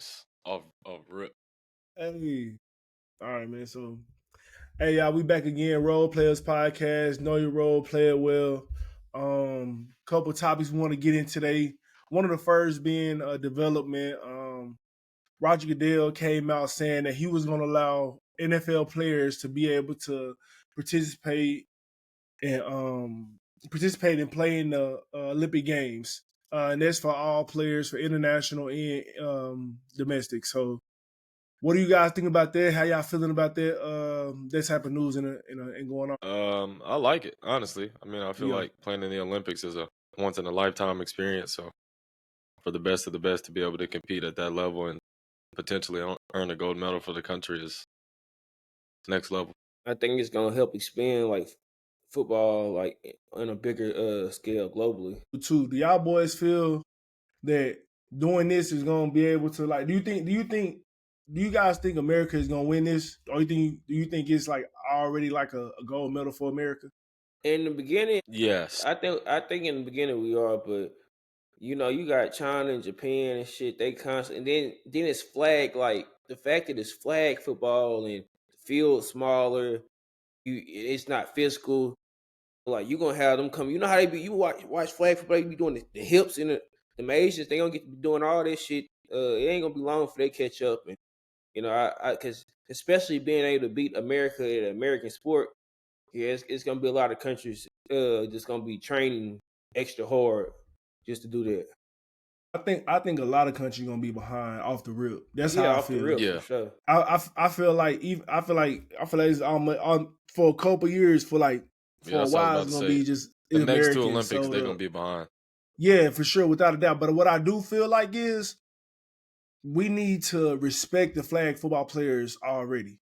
Davis off rip. Hey, all right, man. So, hey, y'all, we back again. Role Players Podcast. Know your role, play it well. Couple topics we want to get in today. One of the first being development. Roger Goodell came out saying that he was going to allow NFL players to be able to participate and play in the Olympic Games. And that's for all players, for international and domestic. So, what do you guys think about that? How y'all feeling about that type of news and going on? I like it, honestly. I mean, I feel Yeah. like playing in the Olympics is a once in a lifetime experience. So for the best of the best to be able to compete at that level and potentially earn a gold medal for the country is next level. I think it's gonna help expand like football like on a bigger scale globally. Too. Do y'all boys feel that doing this is gonna be able to do you guys think America is gonna win this? Or do you think it's like already like a gold medal for America? In the beginning, Yes. I think in the beginning we are, but you got China and Japan and shit. They constantly then it's flag, like the fact that it's flag football and the field smaller. It's not physical. Like you gonna have them come. You know how they be. You watch flag football. They be doing the hips and the Asians. They gonna get to be doing all this shit. It ain't gonna be long before they catch up. And because especially being able to beat America in an American sport, yeah, it's gonna be a lot of countries just gonna be training extra hard just to do that. I think a lot of countries gonna be behind off the rip. That's how I off feel. the rip, Yeah. for sure. I feel like it's for a couple years for a while it's gonna be just the next two Americans, Olympics so they're gonna be behind. Yeah, for sure, without a doubt. But what I do feel like is we need to respect the flag football players already,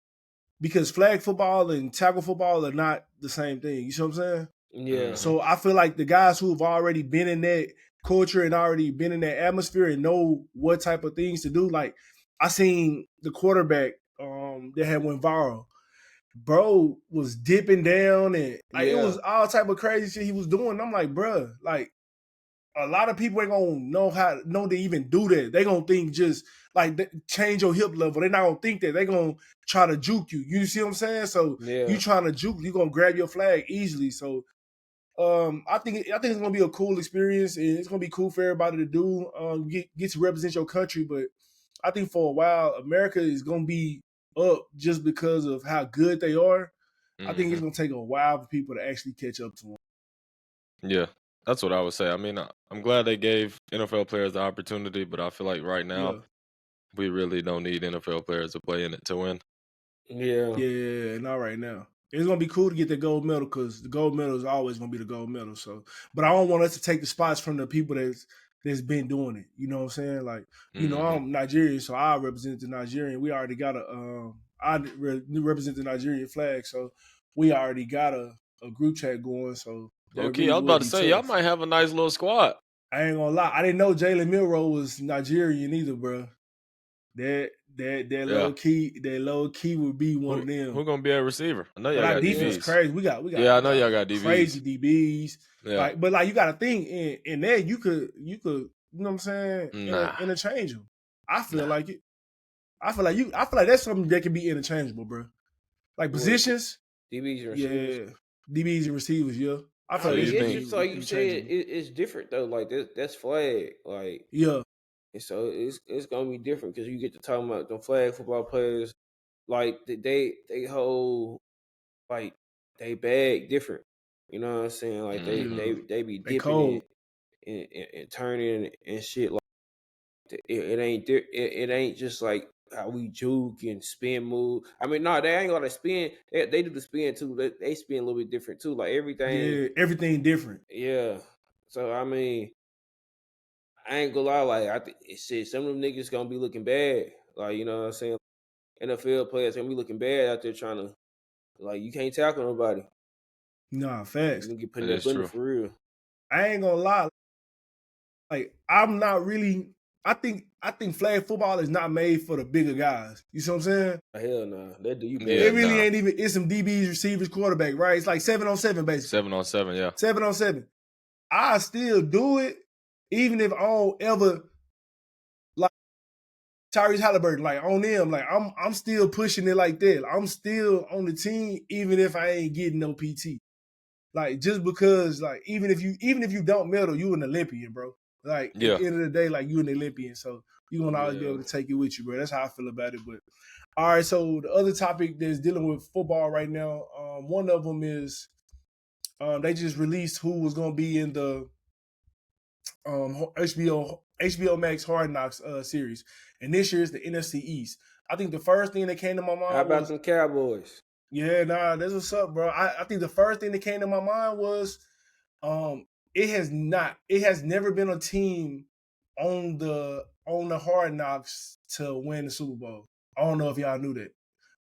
because flag football and tackle football are not the same thing. You see what I'm saying? Yeah. So I feel like the guys who have already been in that culture and already been in that atmosphere and know what type of things to do. Like I seen the quarterback that had went viral. Bro was dipping down and it was all type of crazy shit he was doing. I'm like, bro, like a lot of people ain't gonna know to even do that. They gonna think just like change your hip level. They're not gonna think that. They gonna try to juke you. You see what I'm saying? So you trying to juke, you gonna grab your flag easily. So I think it's gonna be a cool experience, and it's gonna be cool for everybody to do. Get to represent your country, but I think for a while America is gonna be up just because of how good they are. I think it's gonna take a while for people to actually catch up to them. Yeah, that's what I would say. I mean, I'm glad they gave NFL players the opportunity, but I feel like right now we really don't need NFL players to play in it to win. Yeah, not right now. It's gonna be cool to get the gold medal because the gold medal is always gonna be the gold medal. So, but I don't want us to take the spots from the people that's been doing it. You know what I'm saying? Like, I'm Nigerian, so I represent the Nigerian. We already got I represent the Nigerian flag, so we already got a group chat going. So, okay, I was about to say y'all might have a nice little squad. I ain't gonna lie, I didn't know Jalen Milroe was Nigerian either, bro. That low key would be one of them. Who's gonna be a receiver? I know y'all got defense DBs. crazy. We got. Yeah, I know y'all got DBs. Crazy DBs. Yeah. But you got to think in that you could you know what I'm saying, interchange them. I feel like it. I feel like that's something that can be interchangeable, bro. Like positions, DBs and receivers. Yeah, DBs and receivers. Yeah, I feel like it's just like you said. It's different though. Like that's flag. Like and so it's gonna be different because you get to talk about the flag football players. Like they hold like they bag different. You know what I'm saying? Like they be dipping and turning and shit. Like it ain't just like how we juke and spin move. I mean, no, they ain't gonna spin. They do the spin too. They spin a little bit different too. Like everything. Yeah, everything different. Yeah. So I mean, I ain't gonna lie. Like I think shit, some of them niggas gonna be looking bad. Like you know what I'm saying. NFL players gonna be looking bad out there trying to. Like you can't tackle nobody. Nah, facts. You get put in that bundle for real. I ain't gonna lie. Like I'm not really. I think flag football is not made for the bigger guys. You see what I'm saying? Hell no, that do you. It really ain't even. It's some DBs, receivers, quarterback, right? It's like 7-on-7 basically. 7-on-7, yeah. 7-on-7. I still do it, even if I don't ever Tyrese Halliburton, like on them, like I'm still pushing it like that. I'm still on the team, even if I ain't getting no PT. Like just because, like even if you don't medal, you an Olympian, bro. Like at Yeah. the end of the day, like you an Olympian, so you gonna always be able to take it with you, bro. That's how I feel about it. But all right, so the other topic that's dealing with football right now, one of them is they just released who was gonna be in the HBO Max Hard Knocks series, and this year is the NFC East. I think the first thing that came to my mind How about was them Cowboys? yeah, nah, that's what's up, bro. I think the first thing that came to my mind was it has never been a team on the Hard Knocks to win the Super Bowl. I don't know if y'all knew that,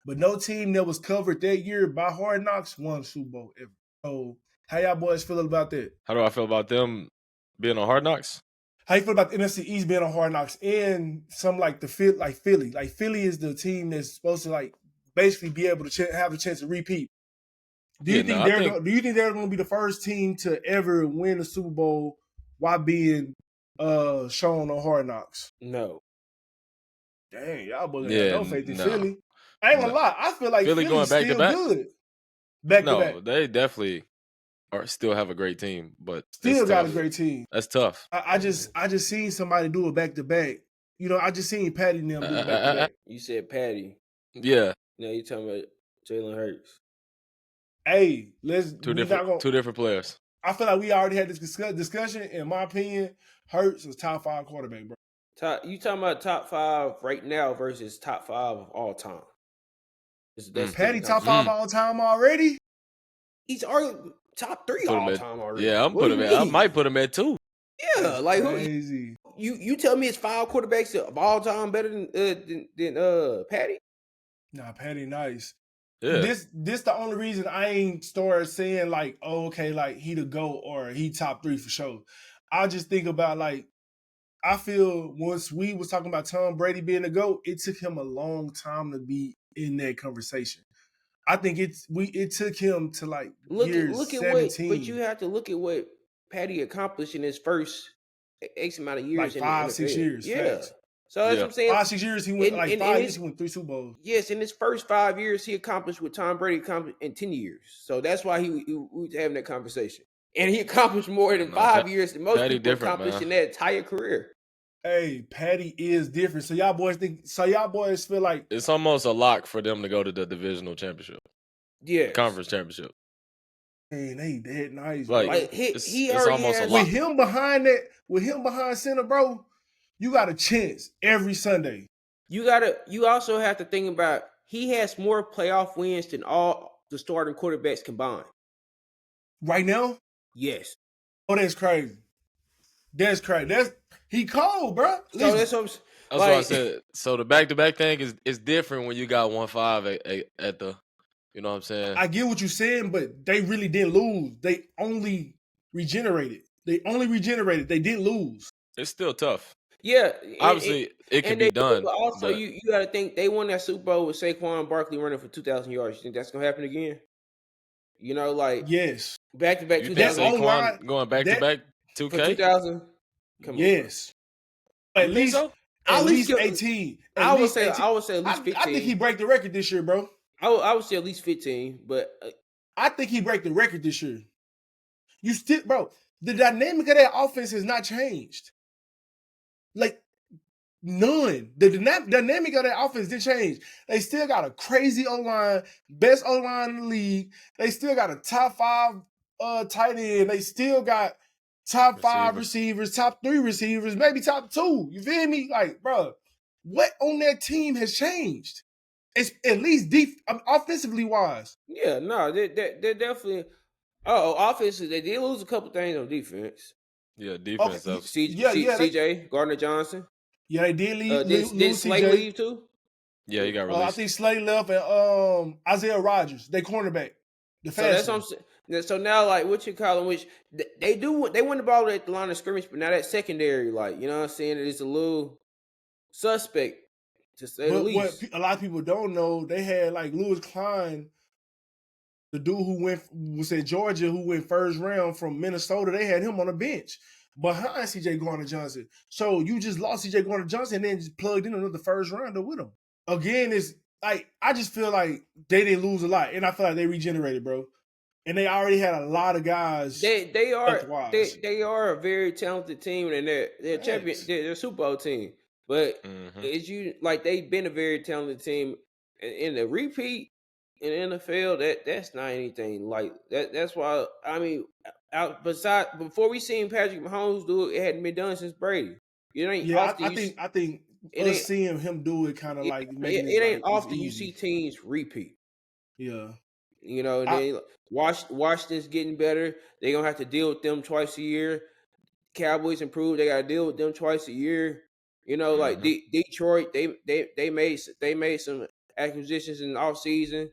but no team that was covered that year by Hard Knocks won the Super Bowl ever. So how y'all boys feel about that? How do I feel about them being on Hard Knocks? How you feel about the NFC East being on Hard Knocks and some like Philly? Like Philly is the team that's supposed to like basically be able to have a chance to repeat. Do you think they're going to be the first team to ever win a Super Bowl while being shown on Hard Knocks? No. Dang, y'all boys got no faith in Philly. I ain't gonna No. lie. I feel like Philly going Philly's back to still back? good. Back to back. No, they definitely still have a great team, but Still got a great team. That's tough. I just seen somebody do it back to back. You know, I just seen Patty and them do it back to back. You said Patty. Yeah. No, you talking about Jalen Hurts. Hey, two different players. I feel like we already had this discussion. In my opinion, Hurts is top 5 quarterback, bro. You talking about top 5 right now versus top 5 of all time? Patty top 5 all time already? He's already top 3 all time already. Yeah, I might put him at 2. Yeah, that's like crazy. You tell me it's 5 quarterbacks of all time better than Patty? Nah, Patty nice. Yeah. This the only reason I ain't started saying like, oh, okay, like he the GOAT or he top 3 for sure. I just think about like, I feel once we was talking about Tom Brady being the GOAT, it took him a long time to be in that conversation. I think it took him to like years 17. But you have to look at what Patty accomplished in his first X amount of years. Like 5, 6 years. Yeah. Fast. So that's what I'm saying. 5, 6 years he went 5 years he went 3 Super Bowls. Yes, in his first 5 years he accomplished what Tom Brady accomplished in 10 years. So that's why he was having that conversation. And he accomplished more in 5 years than most people accomplished in their entire career. Hey, Patty is different. So y'all boys feel like it's almost a lock for them to go to the divisional championship. Yeah. Conference championship. Man, they that nice. Like he it's already almost has, a lock. With him behind center, bro, you got a chance every Sunday. You also have to think about he has more playoff wins than all the starting quarterbacks combined. Right now? Yes. Oh, that's crazy. That's crazy. He cold, bro. So that's what I said. So the back-to-back thing is different when you got 1-5 at the, you know what I'm saying? I get what you're saying, but they really didn't lose. They only regenerated. They didn't lose. It's still tough. Yeah. Obviously, it can be done. But also, you got to think they won that Super Bowl with Saquon Barkley running for 2,000 yards. You think that's going to happen again? You know, like yes, back-to-back 2,000. Saquon going back-to-back 2K? For 2,000? Come on. Yes. At least 18. I would say at least 15. I think he break the record this year, bro. I would say at least 15, but I think he break the record this year. You still, bro, the dynamic of that offense has not changed. Like, none. The dynamic of that offense didn't change. They still got a crazy O-line, best O-line in the league. They still got a top 5 tight end. They still got top 5 receivers, top 3 receivers, maybe top 2. You feel me? Like, bro, what on that team has changed? It's at least offensively wise. Yeah, no, they're definitely. Offensively, they did lose a couple things on defense. Yeah, defense. Okay. CJ Gardner Johnson. Yeah, they did leave. Did Slay leave too? Yeah, he got released. I think Slay left and Isaiah Rodgers, they cornerback. So that's what I'm saying. So now, like, what you call them? Which they win the ball at the line of scrimmage, but now that secondary, like, you know what I'm saying, it is a little suspect to say the least. What a lot of people don't know, they had like Lewis Klein, the dude who was at Georgia, who went first round from Minnesota. They had him on the bench. behind CJ Garner-Johnson. So you just lost CJ Garner-Johnson and then just plugged in another first rounder with him. Again, it's like I just feel like they didn't lose a lot, and I feel like they regenerated, bro. And they already had a lot of guys. They are health-wise. they are a very talented team, and they're champion. They're a Super Bowl team. But as you like, they've been a very talented team. In the repeat in the NFL, that's not anything like that. That's why I mean, besides before we seen Patrick Mahomes do it, it hadn't been done since Brady. It ain't often I think us seeing him do it kind of like making it ain't like often you see teams repeat. Yeah. You know, and then Washington's getting better. They're gonna have to deal with them twice a year. Cowboys improved. They gotta deal with them twice a year. You know, like Detroit, they made some acquisitions in the offseason.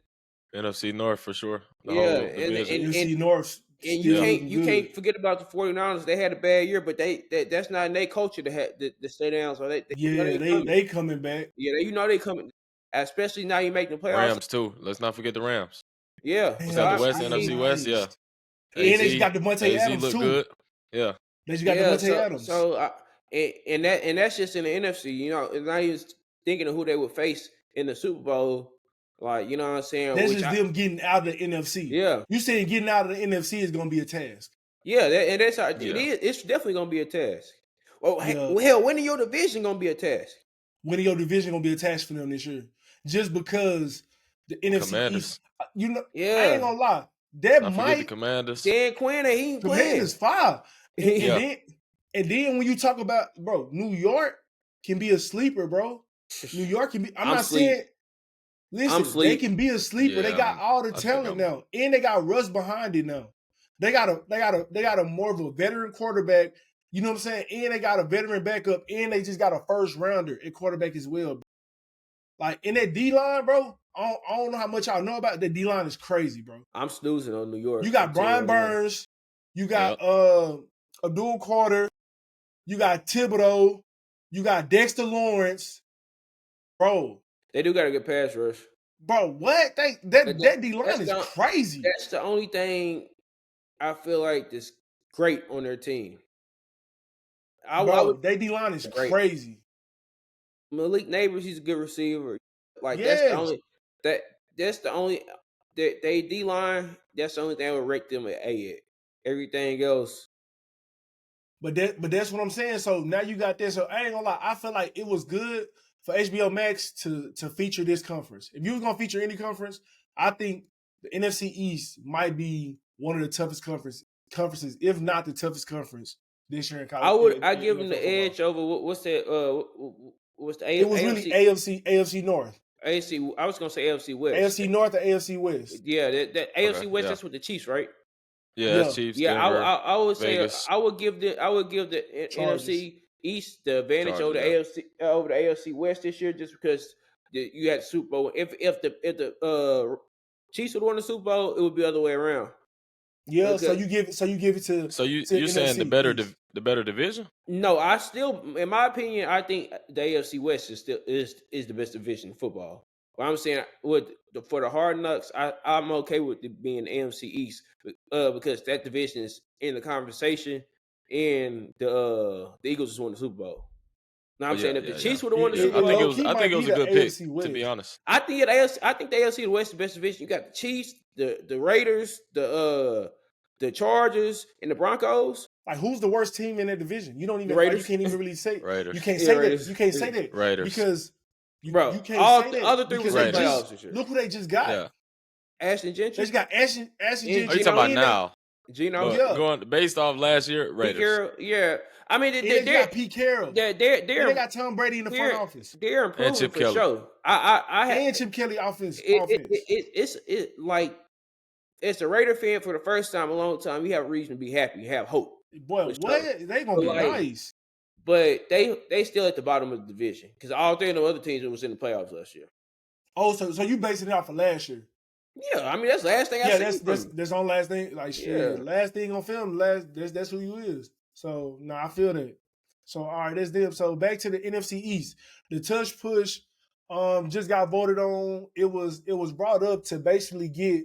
NFC North for sure. And NFC North. And you can't forget about the 49ers. They had a bad year, but that's not in their culture to stay down. So they coming back. Yeah, they coming. Especially now you make the playoffs. Rams too. Let's not forget the Rams. Yeah. Was that the West, NFC West? Yeah. And they just got Devontae Adams look too. Good. Yeah. They just got Devontae Adams. And that's just in the NFC. You know, and not even thinking of who they would face in the Super Bowl. Like, you know what I'm saying? That's just them getting out of the NFC. Yeah. You saying getting out of the NFC is going to be a task. Yeah, it's definitely going to be a task. Well, hell, winning your division going to be a task. Winning your division going to be a task for them this year. Just because the NFC East, I ain't going to lie. That might the Commanders. Dan Quinn, he ain't playing. Commanders fire. And then when you talk about, bro, New York can be a sleeper, bro. New York can be. I'm not saying. Listen, they can be a sleeper. Yeah, they got all the talent now, and they got Russ behind it now. They got a more of a veteran quarterback. You know what I'm saying? And they got a veteran backup, and they just got a first rounder at quarterback as well. Bro. Like in that D line, bro. I don't know how much y'all know about it. That D line is crazy, bro. I'm snoozing on New York. You got Brian Burns. You got Abdul Carter. You got Thibodeau. You got Dexter Lawrence. Bro. They do got a good pass rush. Bro, what? That D-line is crazy. That's the only thing I feel like that's great on their team. That D-line is crazy. Malik Neighbors, he's a good receiver. Like that's the only they D-line, that's the only thing I would rate them at A at. Everything else. But that's what I'm saying. So now you got this. So I ain't gonna lie. I feel like it was good for HBO Max to feature this conference. If you was gonna feature any conference, I think the NFC East might be one of the toughest conferences, if not the toughest conference this year in college. I give them the edge over what's that? What's the AFC? It was really AFC North. AFC. I was gonna say AFC West. AFC North or AFC West. Yeah, that AFC West. That's with the Chiefs, right? Yeah, that's Chiefs. Yeah, Denver, I would say Vegas. I would give the NFC East the advantage over the AFC West this year, just because you had the Super Bowl. If the Chiefs would won the Super Bowl, it would be the other way around. Yeah, so you give it to. So you're saying the better division? No, I still, in my opinion, I think the AFC West is the best division in football. But I'm saying for the Hard Knocks, I'm okay with it being the AFC East because that division is in the conversation, and the Eagles just won the Super Bowl. Now I'm saying if the Chiefs would have won the Super Bowl, I think it was a good pick. To be honest, I think the AFC West is the best division. You got the Chiefs, the Raiders, the Chargers, and the Broncos. Like, who's the worst team in that division? You don't even. Raiders. You can't even really say. Raiders. You can't say that. You can't say that. Raiders. Because you can't say that. Other three was in playoffs this year. Look who they just got. Yeah. Ashton Gentry. They just got Ashton Gentry. Are you talking about now? Gino. Going based off last year, Raiders. Pete Carroll, yeah. I mean, they got Pete Carroll. They got Tom Brady in the front office. They're improving for sure. And Chip Kelly offense. It's like, as a Raider fan for the first time in a long time, you have a reason to be happy. You have hope. Boy, what? They gonna be nice. But they still at the bottom of the division because all three of the other teams was in the playoffs last year. Oh, so you basing it off of last year? Yeah, I mean that's the last thing I seen. That's on last thing. Like shit, last thing on film. That's who you is. So I feel that. So all right, that's them. So back to the NFC East. The Tush Push just got voted on. It was brought up to basically get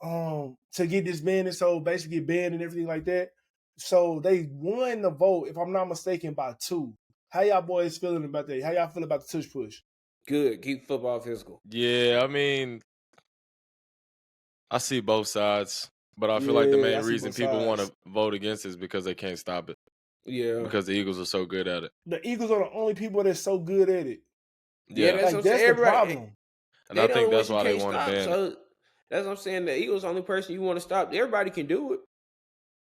this banned, and so basically get banned and everything like that. So they won the vote, if I'm not mistaken, by 2. How y'all boys feeling about that? How y'all feel about the Tush Push? Good. Keep football physical. Yeah, I mean, I see both sides, but I feel like the Yeah, I main see reason both people want sides. to vote against it is because they can't stop it. Yeah. Because the Eagles are so good at it. The Eagles are the only people that's so good at it. Yeah, Yeah, that's what Like, I'm saying. that's the Everybody, problem. and they I the think only ones that's you why they can't want to stop. ban it. So that's what I'm saying. The Eagles the only person you want to stop. Everybody can do it.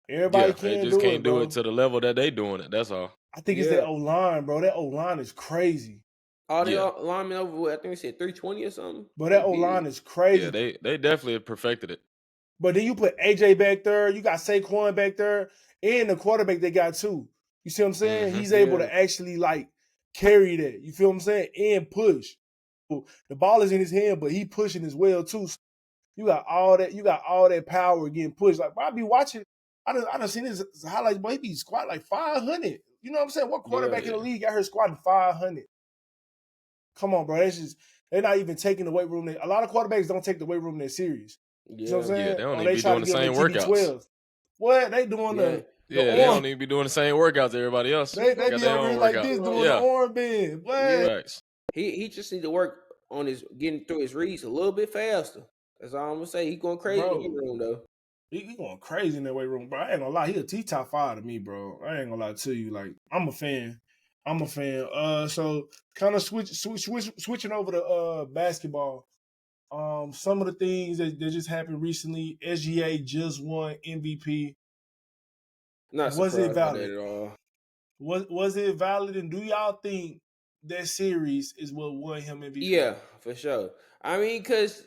Everybody Yeah, they can just do can't it, do bro. it to the level that they doing it. That's all. I think it's Yeah. that O-line, bro. That O-line is crazy. All the Yeah. linemen over what I think they said 320 or something. But that They big. O-line is crazy. Yeah, they definitely have perfected it. But then you put AJ back there, you got Saquon back there, and the quarterback they got too. You see what I'm saying? Mhm. He's able Yeah. to actually like carry that. You feel what I'm saying? And push. The ball is in his hand, but he pushing as well too. So you got all that. You got all that power getting pushed. Like, bro, I be watching. I done seen his highlights. Boy, he be squat like 500. You know what I'm saying? What quarterback in the Yeah. league got her squatting 500? Come on, bro. That's just they're not even taking the weight room. A lot of quarterbacks don't take the weight room that serious. You know what I'm Yeah. Yeah, saying? they don't Or even they be try doing to the give them same their workouts. TB12. What they doing Yeah. the Yeah, they arm? don't even be doing the same workouts as everybody else. They Got be their over own here like workout. this doing the Yeah, arm band. What? Yeah. facts. He just need to work on his getting through his reads a little bit faster. That's all I'm gonna say. He going crazy in the Bro, room though. he going crazy in that weight room, bro. I ain't gonna lie. He top 5 to me, bro. I ain't gonna lie to you. Like, I'm a fan. So kind of switching over to basketball. Some of the things that just happened recently. SGA just won MVP. Not Was it surprised by that valid? at all. Was it valid? And do y'all think that series is what won him MVP? Yeah, for sure. I mean, cause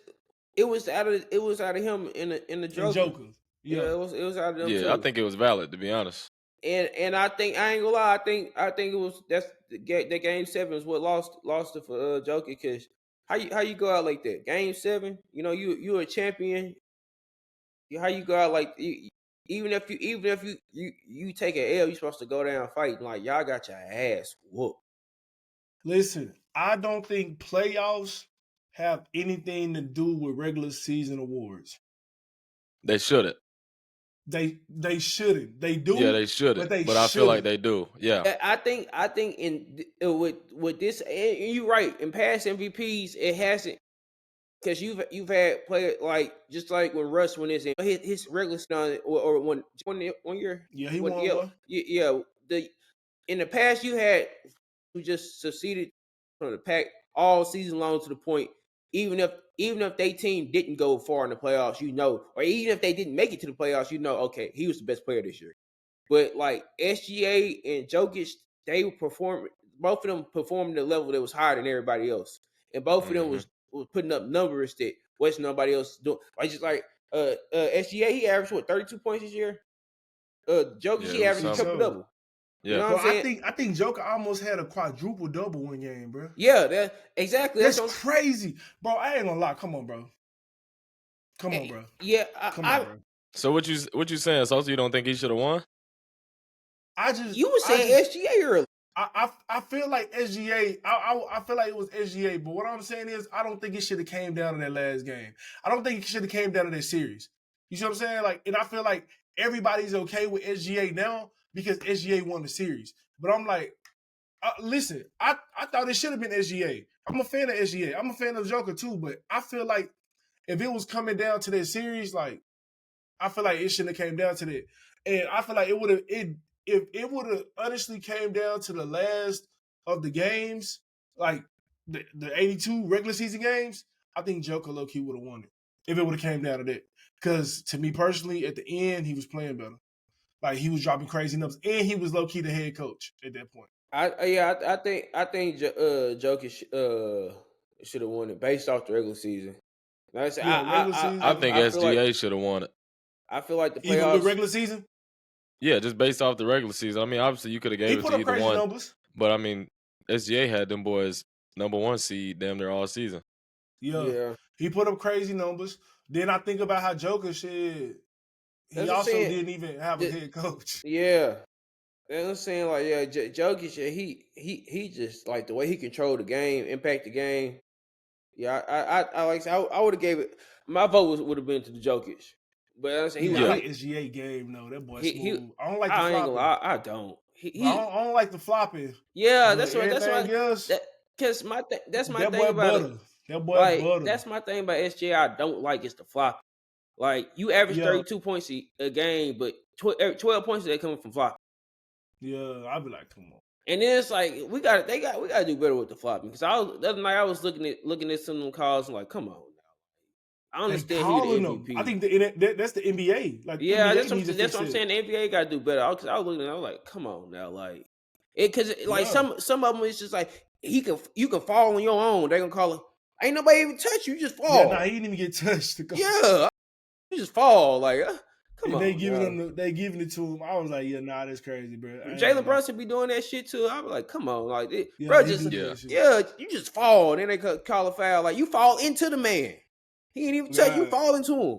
it was out of him in the And Joker. Joker. Yeah, Yeah. it was out of them Yeah, I too. think it was valid, to be honest. And I think I ain't gonna lie. I think it was that game 7 is what lost it for Joker. Cause how you go out like that? Game 7, you know you a champion. How you go out like even if you take an L, you supposed to go down fighting like y'all got your ass whooped. Listen, I don't think playoffs have anything to do with regular season awards. They shouldn't. They shouldn't. They do, Yeah, they but shouldn't. they But I feel like shouldn't. they do. Yeah. I think with this, and you're right. In past MVPs, it hasn't because you've had players like just like when Russ when his regular season or one year. Yeah, he When, won one. yeah. The in the past you had who just succeeded from the pack all season long to the point. Even if they team didn't go far in the playoffs, you know, or even if they didn't make it to the playoffs, you know, okay, he was the best player this year. But like SGA and Jokic, they perform. Both of them performed at a level that was higher than everybody else, and both of them Hmm. was putting up numbers that was nobody else doing. Like just like SGA, he averaged what 32 points this year. Jokic, Yeah, he it was I averaged a think something. triple so. double. You Yeah. know what Bro, I'm saying? I think Joker almost had a quadruple double one game, bro. Yeah, that exactly. That's What crazy. Bro, I ain't gonna lie. Come on, bro. Come on, bro. yeah, Come on, bro. So what you saying? So you don't think he should have won? you were I saying just SGA earlier. I feel like SGA. I feel like it was SGA. But what I'm saying is, I don't think it should have came down to that last game. I don't think it should have came down to that series. You see what I'm saying? Like, and I feel like everybody's okay with SGA now because SGA won the series. But I'm like, listen, I thought it should have been SGA. I'm a fan of SGA. I'm a fan of Joker too. But I feel like if it was coming down to that series, like I feel like it shouldn't have came down to that. And I feel like it would have if it would have honestly came down to the last of the games, like the 82 regular season games, I think Joker low key would have won it. If it would have came down to that. Because to me personally, at the end, he was playing better. Like he was dropping crazy numbers. And he was low key the head coach at that point. I think Jokic should have won it based off the regular season. Like I said, Yeah, regular I season, think I feel like SGA should have won it. the even with playoffs. regular season, Yeah, just based off the regular season. I mean, obviously you could have he gave it put to up either crazy one, numbers. but I mean, SGA had them boys #1 seed damn near all season. Yeah. Yeah, He put up crazy numbers. Then I think about how Joker shit. He that's what I'm also saying. didn't even have a head coach. Yeah, that's what I'm saying. Like, yeah, Jokic, yeah, he just like the way he controlled the game, impact the game. Yeah, I like I would have gave it. My vote would have been to the Jokic. But I'm saying Yeah, he I was like SGA game though. That boy he smooth. I don't like the I ain't gonna flopping. lie, I don't. But I don't like the flopping. Yeah, But everything else, that's my that thing boy about it. butter. That boy Like butter. that's my thing about SGA. I don't like is the flop. Like you average Yeah. 32 points a game, but 12 points they coming from flop. Yeah, I'd be like, come on. And then it's like we got to do better with the flopping because the other night I was looking at some of them calls and like, come on now. I They understand he calling the them. MVP. I think that's the NBA. Like Yeah, NBA that's needs to what fix I'm it. saying. The NBA got to do better. Because I was looking, I was like, come on now, like it because like some of them it's just like you can fall on your own. They gonna call it. Ain't nobody even touch you. You just fall. Yeah, nah, he didn't even get touched. Yeah, you just fall. Like come and on. they giving it to him. I was like, yeah, nah, that's crazy, bro. Jalen Brunson be doing that shit too. I was like, come on, like, yeah, bro, you just fall. And then they call a foul. Like you fall into the man. He ain't even touch you. Fall into him.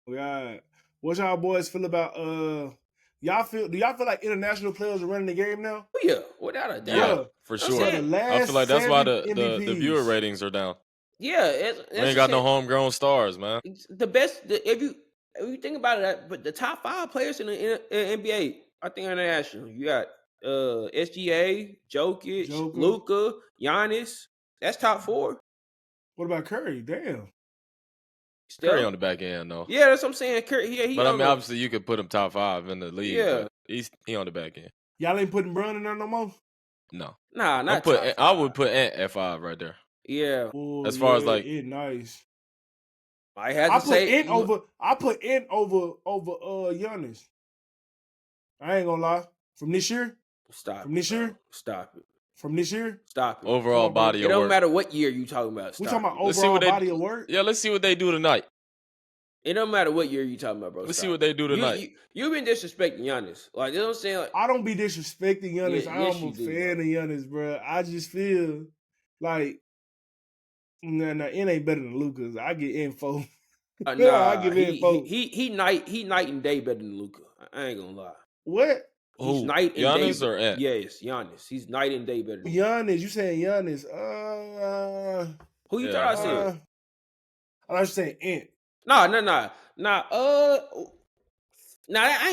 Yeah. What y'all boys feel about do y'all feel like international players are running the game now? Oh, yeah, without a doubt. Yeah, for sure. I feel like that's why the viewer ratings are down. Yeah, we ain't got no homegrown stars, man. The best if you think about it, but the top 5 players in the NBA, I think international. You got SGA, Jokic, Luka, Giannis. That's top 4. What about Curry? Damn. Curry on the back end, though. Yeah, that's what I'm saying. Curry, yeah, but I mean, obviously, you could put him top 5 in the league. Yeah, but he on the back end. Y'all ain't putting Brown in there no more. No, nah, not top 5. I would put Ant at 5 right there. Yeah, as far as like, nice. I put Ant over Giannis. I ain't gonna lie. From this year, stop it. From this year, stop it. Overall body of work. It don't matter what year you talking about. We talking about overall body of work. Yeah, let's see what they do tonight. It don't matter what year you talking about, bro. Let's see what they do tonight. You've been disrespecting Giannis. Like, you know what I'm saying? Like, I don't be disrespecting Giannis. I'm a fan of Giannis, bro. I just feel like, nah, it ain't better than Luka. I get info. I give info. He night and day better than Luka. I ain't gonna lie. What? He's night and Giannis day. Or Ant? Yes, Giannis. He's night and day better than Giannis. You saying Giannis? Who you thought I said? I was saying Ant. Nah. I ain't gonna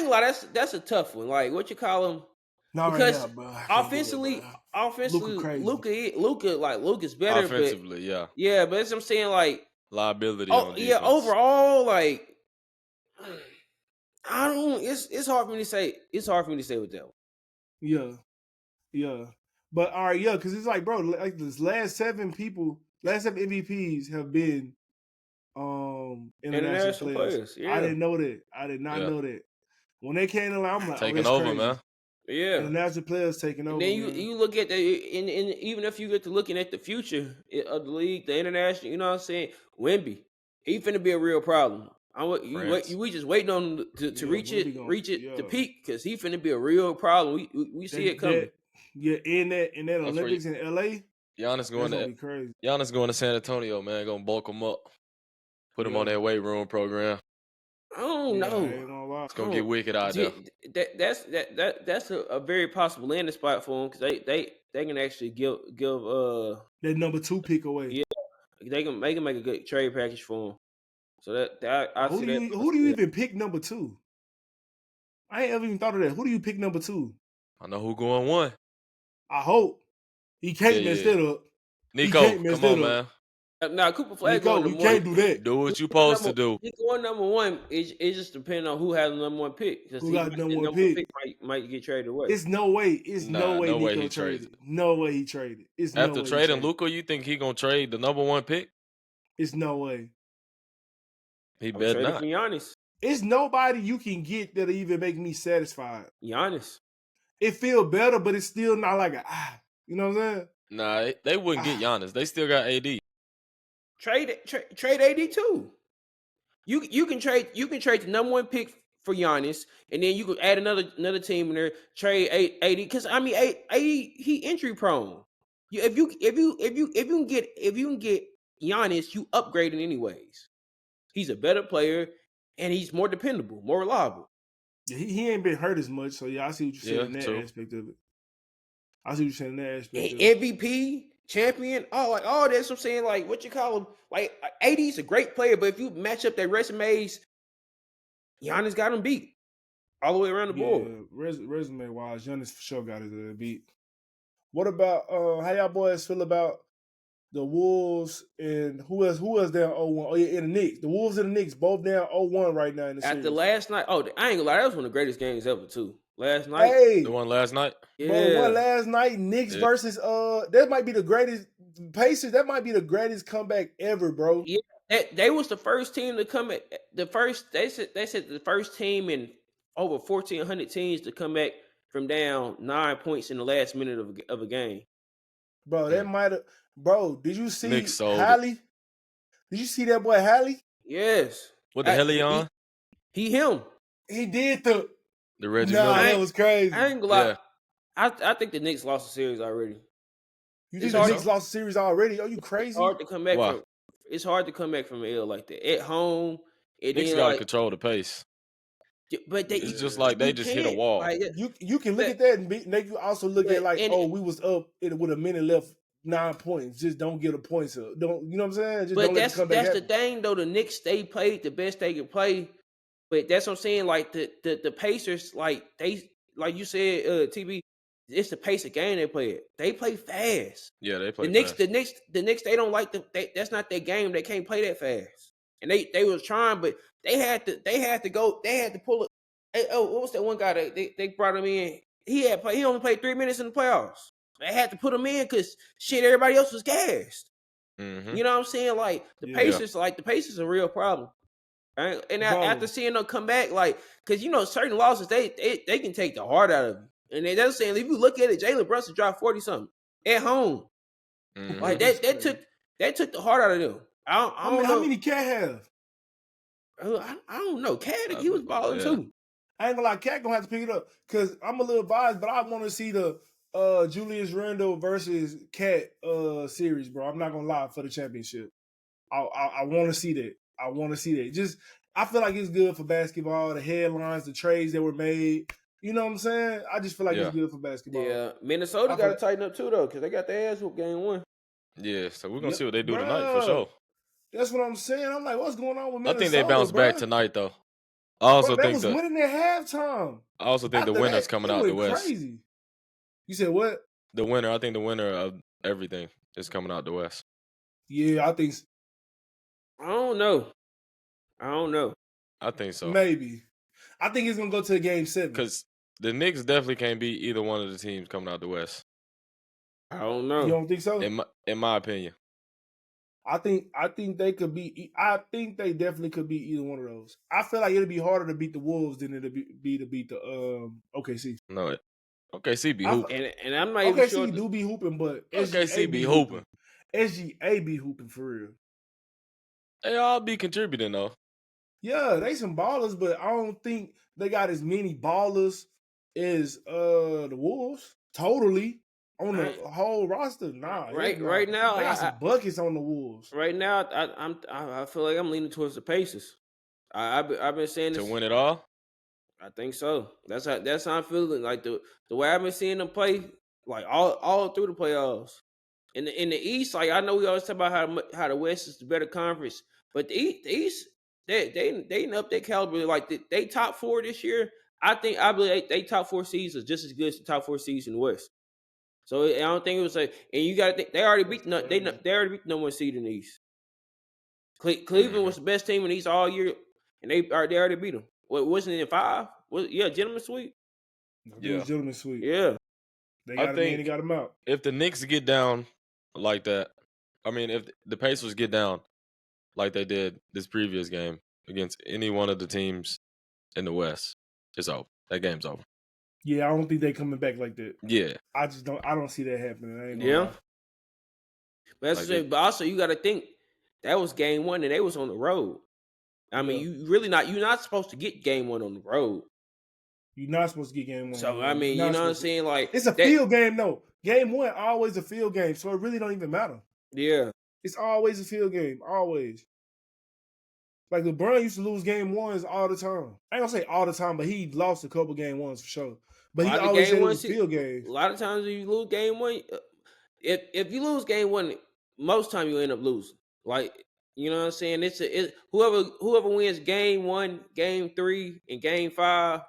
lie. That's a tough one. Like, what you call him? No, because right now, offensively, Luka's better. Offensively, but, yeah, but that's what I'm saying. Like liability. Overall, like I don't. It's hard for me to say. It's hard for me to say with that one. Yeah. But all right, because it's like, bro, like this last 7 MVPs have been international players. Yeah. I didn't know that. I did not know that. When they came in, I'm like, taking over, man. Yeah, international players taking over. And then you look at even if you get to looking at the future of the league, the international, you know what I'm saying? Wemby, he finna be a real problem. We just waiting on him to reach it to peak because he finna be a real problem. We see it coming. In that Olympics in LA, Giannis going to San Antonio, man. Gonna bulk him up, put him on that weight room program. I don't know. It's gonna get wicked out there. That's a very possible landing spot for them because they can actually give that number 2 pick away. Yeah, they can make a good trade package for him. So who do you even pick number 2? I ain't ever even thought of that. Who do you pick number 2? I know who going 1. I hope he can't mess that up. Nico, come on, man. Now Cooper Flag going you can't do that. Do what you supposed to do. He's going number 1. It just depends on who has the number 1 pick. Who got the number 1 pick? Might get traded away. It's no way. No way he traded. No way he traded. After trading Luka, you think he gonna trade the number 1 pick? It's no way. He better not. For Giannis. It's nobody you can get that'll even make me satisfied. Giannis. It feel better, but it's still not like you know what I'm saying? Nah, they wouldn't get Giannis. They still got AD. Trade AD too. You can trade the number 1 pick for Giannis, and then you could add another team in there. Trade AD because I mean AD he injury prone. If you can get Giannis, you upgrading anyways. He's a better player and he's more dependable, more reliable. Yeah, he ain't been hurt as much, so yeah, I see what you're saying in that aspect of it. MVP, champion, all that's what I'm saying. Like what you call him, like AD's a great player, but if you match up their resumes, Giannis got him beat all the way around the board. Yeah, resume wise, Giannis for sure got it beat. What about how y'all boys feel about the Wolves and who else down 0-1? Oh yeah, and the Knicks. The Wolves and the Knicks both down 0-1 right now in the After series. last night, I ain't gonna lie, that was one of the greatest games ever too. Last night, Hey, The one last night. bro, one yeah, last night, Knicks versus that might be the greatest Pacers. That might be the greatest comeback ever, bro. yeah. They was the first team to come at the first. They said the first team in over 1,400 teams to come back from down 9 points in the last minute of a game. Bro, that might have. Bro, did you see Knicks sold it. Hallie? Did you see that boy Hallie? Yes. What the hell he on? He him. He did the Reggie Nah, Miller. that was crazy. I ain't gonna lie. Yeah. I think the Knicks lost the series already. You It's think the hard- Knicks lost the series already? Are you It's crazy? hard to come back Why? from. It's hard to come back from an L like that at home. And Knicks then got to like, control the pace. but they It's just like they you just hit a can't, wall. like, You can look at that and they can also look But- at like, and- oh, we was up with a minute left, 9 points. Just don't get a points up. Don't you know what I'm saying? Just But don't let that's the comeback the happen. thing though. The Knicks, they played the best they could play. But that's what I'm saying. Like the Pacers, like you said, TB, it's the pace of game they play. They play fast. Yeah, they play The Knicks, fast. the Knicks, they don't like that's not their game. They can't play that fast. And they was trying, but they had to pull it. Oh, what was that one guy that they brought him in? He only played 3 minutes in the playoffs. They had to put him in because shit, everybody else was gassed. Mm-hmm. You know what I'm saying? Like the Pacers, are a real problem. Right? And Bro. after seeing them come back, like, because certain losses they can take the heart out of you. And they're saying if you look at it, Jalen Brunson dropped 40 something at home. Mm-hmm. Like that took the heart out of them. I don't know. How many Cat have? I don't know. Cat, he was balling too. I ain't gonna lie, Cat gonna have to pick it up because I'm a little biased, but I want to see the Julius Randle versus Cat series, bro. I'm not gonna lie for the championship. I want to see that. I want to see that. Just I feel like it's good for basketball. The headlines, the trades that were made. You know what I'm saying? I just feel like it's good for basketball. Yeah, Minnesota got to tighten up too though, because they got their ass whooped game 1. Yeah, so we're gonna see what they do tonight for sure. That's what I'm saying. I'm like, what's going on with Minnesota? I think they bounce back tonight though. I also they think was winning at halftime. I also think After the winner's that, coming it out the went West. Crazy. You said what? The winner. I think the winner of everything is coming out the West. Yeah, I think. I don't know. I think so. Maybe. I think it's gonna go to a game 7. Because the Knicks definitely can't beat either one of the teams coming out the West. I don't know. You don't think so? In my opinion. I think they could be. I think they definitely could beat either one of those. I feel like it'll be harder to beat the Wolves than it'll be to beat the OKC. No, OKC be hooping. And I'm not even sure. OKC do be hooping, but OKC be hooping. SGA be hooping for real. They all be contributing though. Yeah, they some ballers, but I don't think they got as many ballers as the Wolves. Totally. On the whole roster, nah. Right now, they got some buckets on the Wolves. Right now, I feel like I'm leaning towards the Pacers. I've been saying this to win it all. I think so. That's how I'm feeling. Like the way I've been seeing them play, like all through the playoffs. In the East, like I know we always talk about how the West is the better conference, but the East they up their caliber. Like they top 4 this year. I believe they top 4 seeds are just as good as the top 4 seeds in the West. So I don't think it was like, and you got to think they already beat the number 1 seed in the East. Cleveland was the best team in the East all year, and they already beat them. What wasn't it in 5? Gentleman's sweep. Yeah, it was gentleman's sweep. Yeah, they got him in and got him out. If the Knicks get down like that, I mean, if the Pacers get down like they did this previous game against any one of the teams in the West, it's over. That game's over. Yeah, I don't think they coming back like that. Yeah, I don't see that happening. I ain't gonna lie. but also you got to think that was game 1 and they was on the road. I mean, you're not supposed to get game 1 on the road. You're not supposed to get game 1. So I mean, you know what I'm saying? Like it's a field game though. Game 1 always a field game, so it really don't even matter. Yeah, it's always a field game, always. Like LeBron used to lose game 1s all the time. I ain't gonna say all the time, but he lost a couple game 1s for sure. But he always said it was field games. A lot of times if you lose game 1, if you lose game 1, most time you end up losing. Like, You know what I'm saying? Whoever wins game 1, game 3, and game 5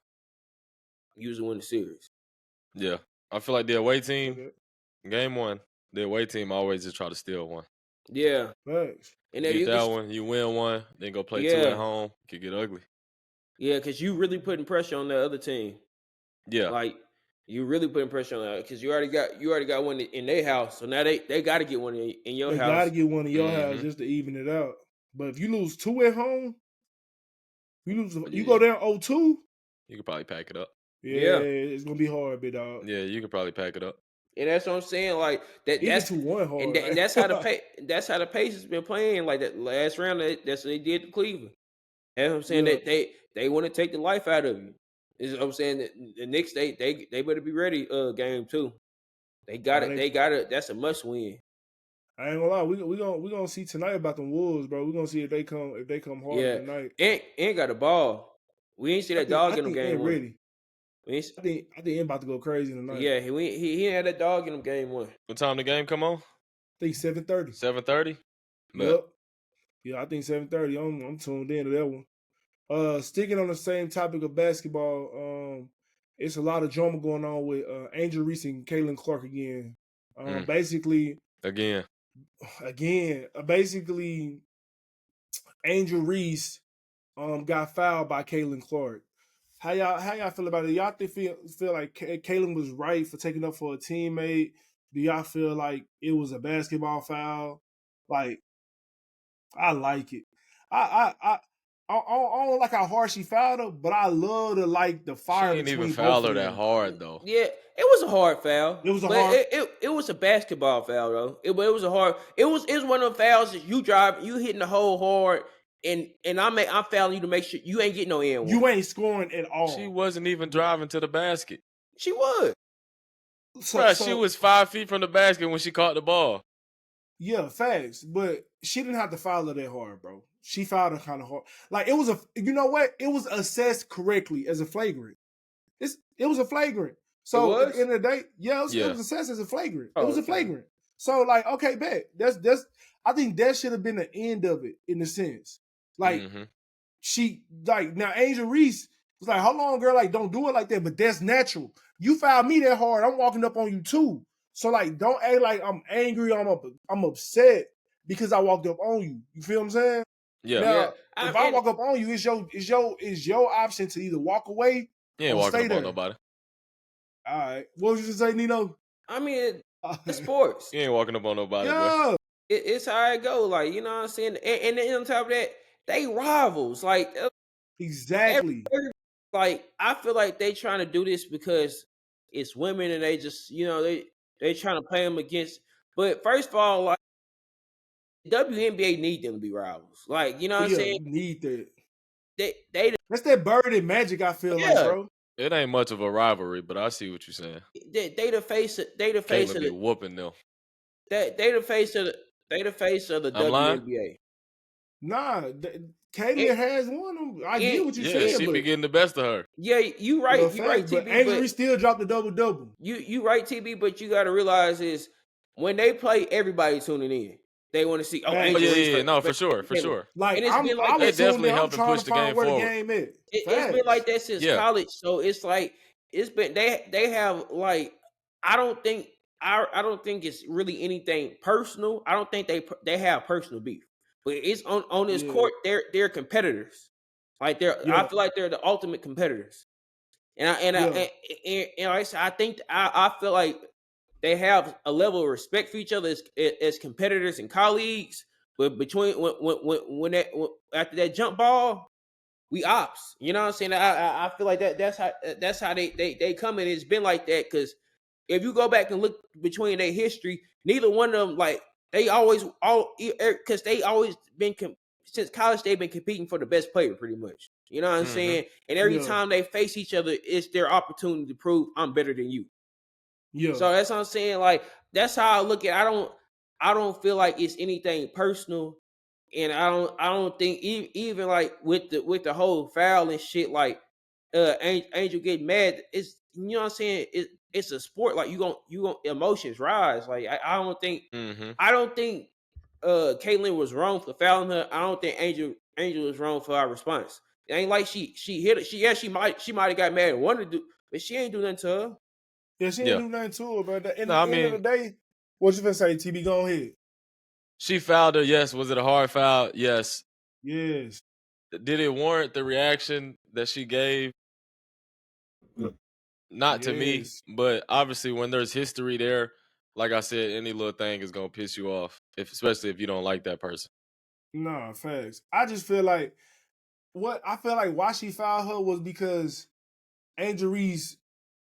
usually win the series. Yeah, I feel like the away team, Okay. game 1, the away team always just try to steal one. Yeah, Thanks. and You then get you that can, one, you win one, then go play 2 at yeah, home. Could get ugly. yeah, because you really putting pressure on the other team. Yeah, Like you really putting pressure on that because you already got one in their house, so now they got to get one in your They got to house. get one in your house hmm just to even it out. But if you lose 2 at home, you yeah. go down 0-2. You could probably pack it up. Yeah, Yeah, it's gonna be hard, big dog. Yeah, you could probably pack it up. and that's what I'm saying. Like that. Even That's 2-1 hard. and that's how the That's how the Pacers been playing. Like that last round, that's what they did to Cleveland. That's what I'm saying. Yeah. That they want to take the life out of you. Is what I'm saying. That the Knicks they better be ready. Game 2. They got it. They got it. That's a must win. I ain't gonna lie, we gonna see tonight about the Wolves, bro. We gonna see if they come harder Yeah, tonight. and got the ball. We ain't see that dog I in them think game Ant 1. ready. We ain't, I think Ant about to go crazy tonight. yeah, he had that dog in them game 1. What time the game come on? I think 7:30. 7:30. Yep. Yeah, I think 7:30. I'm tuned in to that one. Sticking on the same topic of basketball, it's a lot of drama going on with Angel Reese and Jalen Clark again. Basically, Again, basically, Angel Reese got fouled by Jalen Clark. How y'all feel about it? Y'all feel like Jalen was right for taking up for a teammate? Do y'all feel like it was a basketball foul? Like, I like it. I don't like how harsh he fouled her, but I love the she fire ain't even between foul both her of that them. hard though. Yeah, it was a hard foul. It was a but hard. It was a basketball foul though. It was a hard. It was one of the fouls that you hitting the hole hard, and I'm fouling you to make sure you ain't getting no N1. You ain't scoring at all. She wasn't even driving to the basket. She was. She was 5 feet from the basket when she caught the ball. Yeah, facts. But she didn't have to foul her that hard, bro. She fouled her kind of hard. Like it was you know what? It was assessed correctly as a flagrant. It was a flagrant. So at the end of the day, it was assessed as a flagrant. It was a flagrant. So like, okay, bet. That's I think that should have been the end of it in a sense. Like she like now Angel Reese was like, hold on, girl, like don't do it like that. But that's natural. You fouled me that hard, I'm walking up on you too. So like, don't act like I'm angry. I'm upset because I walked up on you. You feel what I'm saying? Yeah. Now, if I walk up on you, it's your option to either walk away. You ain't or walking stay up on there. nobody. All right. What was you say, Nino? I mean, it's sports. You ain't walking up on nobody. Yeah. Boy. It's how it go. Like, you know what I'm saying? And then on top of that, they rivals. Like, exactly. Like, I feel like they trying to do this because it's women and they just, you know, they trying to play them against. But first of all, like, WNBA need them to be rivals. Like, you know what I'm saying? You need that. They that's that bird and magic, I feel like, bro. It ain't much of a rivalry, but I see what you're saying. They the face of the whooping them. They the face of the WNBA. Lying? Nah, Kayla has one. I get what you're saying. Yeah, she be getting the best of her. Yeah, you right. You right, TB. But Angel still dropped the double. You right, TB. But you got to realize is when they play, everybody tuning in. They want to see. Oh, yeah. No, for sure. Like, and it's been like they definitely helping push the game forward. It's been like that since college. So it's like it's been they have like I don't think it's really anything personal. I don't think they have personal beef. But it's on this court. They're competitors. Like I feel like they're the ultimate competitors. And like I said, I feel like they have a level of respect for each other as competitors and colleagues. But between when after that jump ball, we ops. You know what I'm saying? I feel like that's how they come in. It's been like that because if you go back and look between their history, neither one of them like they always because they always been since college they've been competing for the best player pretty much. You know what I'm saying? And every time they face each other, it's their opportunity to prove I'm better than you. Yeah. So that's what I'm saying. Like that's how I look at it. I don't feel like it's anything personal. And I don't think even like with the whole foul and shit, like Angel getting mad, it's you know what I'm saying, it's a sport, like you gon' emotions rise. Like I don't think Caitlyn was wrong for fouling her. I don't think Angel was wrong for our response. It ain't like she hit it. She might have got mad and wanted to do, but she ain't do nothing to her. Yeah, she ain't do nothing to her, but at No, the I end of mean, the day, what you finna say, TB? Go ahead. she fouled her. Yes. Was it a hard foul? Yes. Yes. Did it warrant the reaction that she gave? Not to me, Yes. but obviously when there's history there, like I said, any little thing is gonna piss you off, especially if you don't like that person. Nah, facts. I just feel like why she fouled her was because Angel Reese